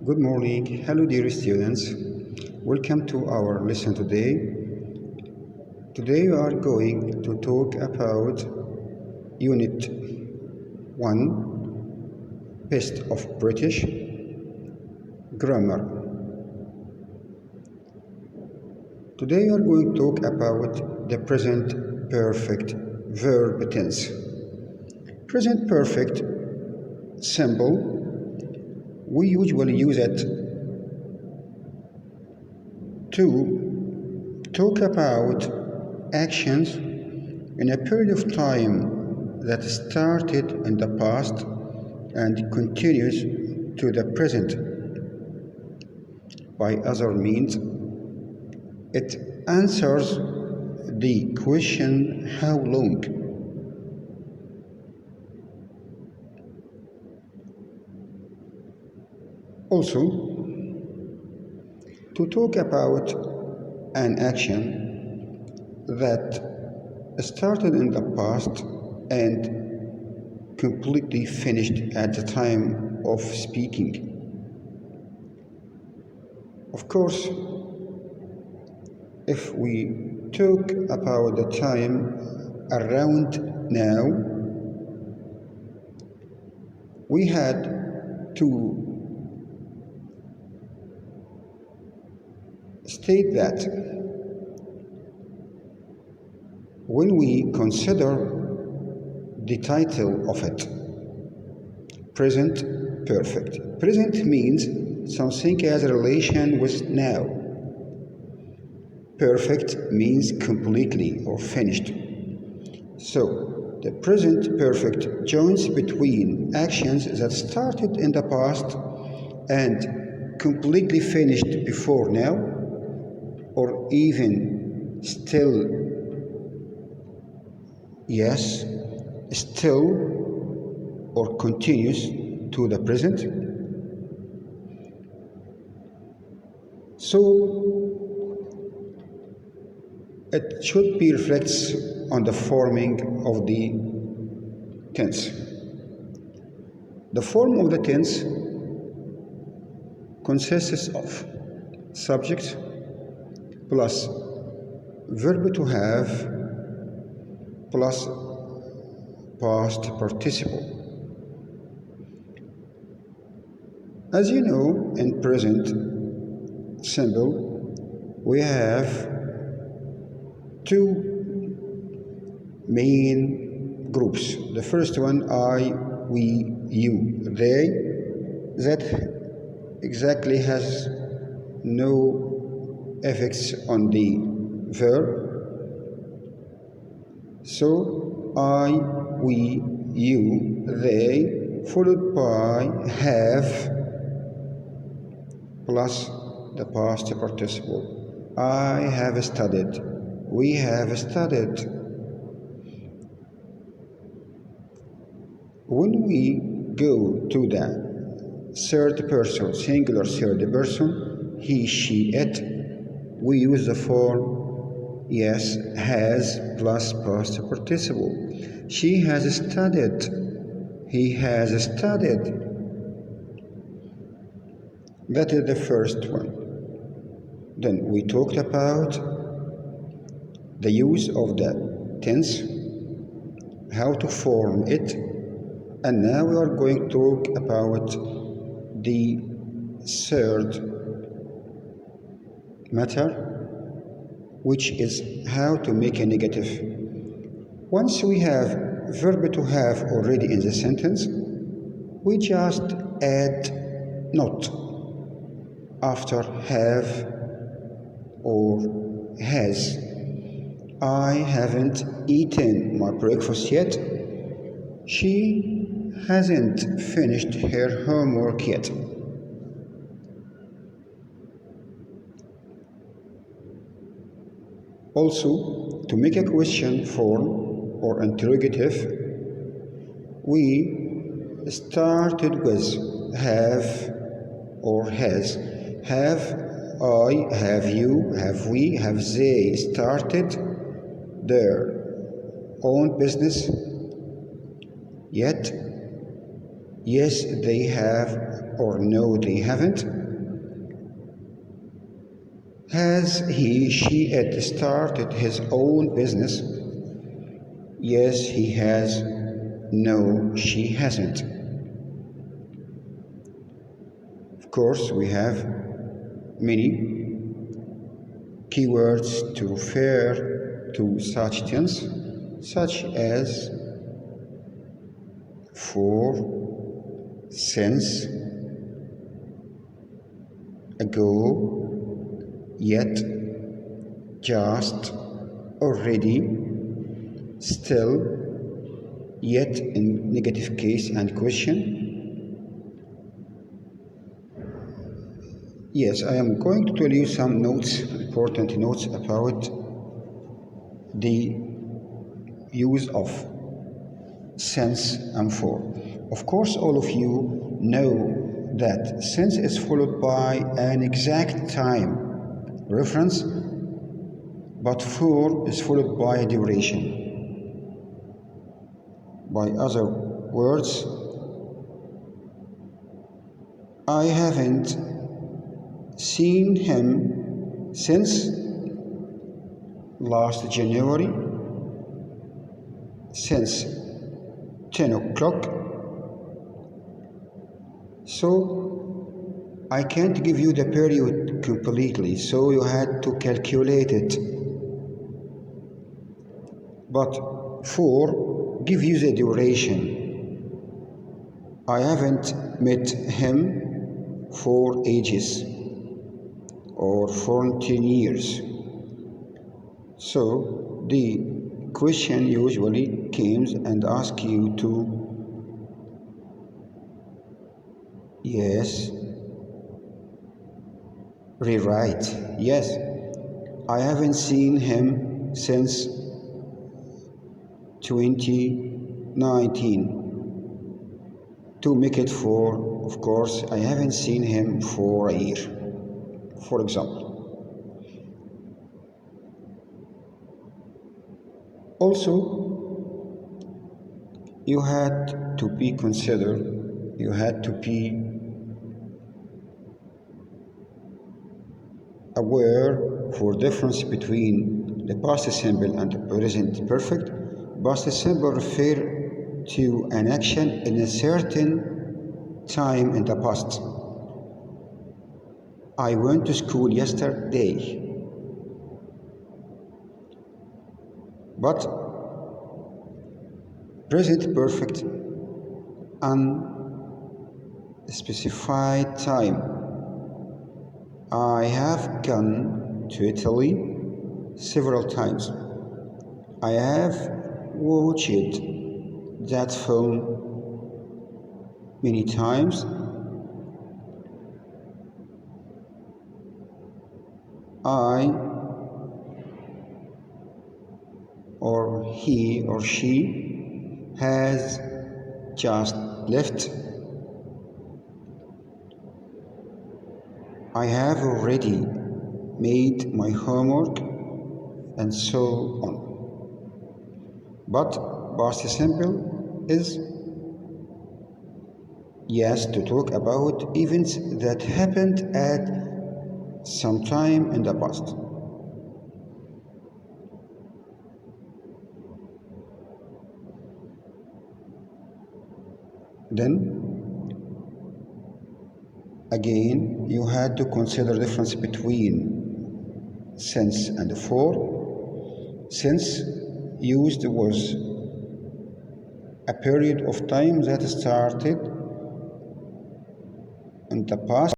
Good morning. Hello, dear students. Welcome to our lesson today. Today we are going to talk about Unit 1, Best of British Grammar. Today we are going to talk about the present perfect verb tense. Present perfect simple. We usually use it to talk about actions in a period of time that started in the past and continues to the present. By other means, it answers the question how long. Also, to talk about an action that started in the past and completely finished at the time of speaking. Of course, if we talk about the time around now, we had to state that when we consider the title of it, present perfect. Present means something has a relation with now. Perfect means completely or finished. So, the present perfect joins between actions that started in the past and completely finished before now, or even still, yes, still, or continues to the present. So it should be reflects on the forming of the tense. The form of the tense consists of subject plus verb to have plus past participle. As you know, in present simple, we have two main groups. The first one, I, we, you, they, that exactly has no effects on the verb. So, I, we, you, they, followed by have plus the past participle. I have studied. We have studied. When we go to the third person, singular third person, he, she, it, we use the form yes, has plus past participle. She has studied. He has studied. That is the first one. Then we talked about the use of the tense, how to form it, and now we are going to talk about the third matter, which is how to make a negative. Once we have verb to have already in the sentence, we just add not after have or has. I haven't eaten my breakfast yet. She hasn't finished her homework yet. Also, to make a question form or interrogative, we started with have or has. Have I, have you, have we, have they started their own business yet? yes, they have, or no, they haven't. Has he, she, it started his own business? Yes, he has. No, she hasn't. Of course, we have many keywords to refer to such tense, such as for, since, ago, yet, just, already, still, yet in negative case and question. Yes, I am going to tell you some notes, important notes about the use of since and for. Of course, all of you know that since is followed by an exact time reference, but for is followed by a duration. By other words, I haven't seen him since last January, since 10 o'clock. So I can't give you the period completely, so you had to calculate it. But for give you the duration. I haven't met him for ages or 14 years. So the question usually comes and asks you to rewrite. Yes, I haven't seen him since 2019. To make it for, of course, I haven't seen him for a year, for example. Also, you had to be aware for difference between the past simple and the present perfect. Past simple refer to an action in a certain time in the past. I went to school yesterday. But present perfect, unspecified time. I have gone to Italy several times. I have watched that film many times. I or he or she has just left. I have already made my homework, and so on. But past simple is yes to talk about events that happened at some time in the past. Then again, you had to consider the difference between since and for. Since used was a period of time that started in the past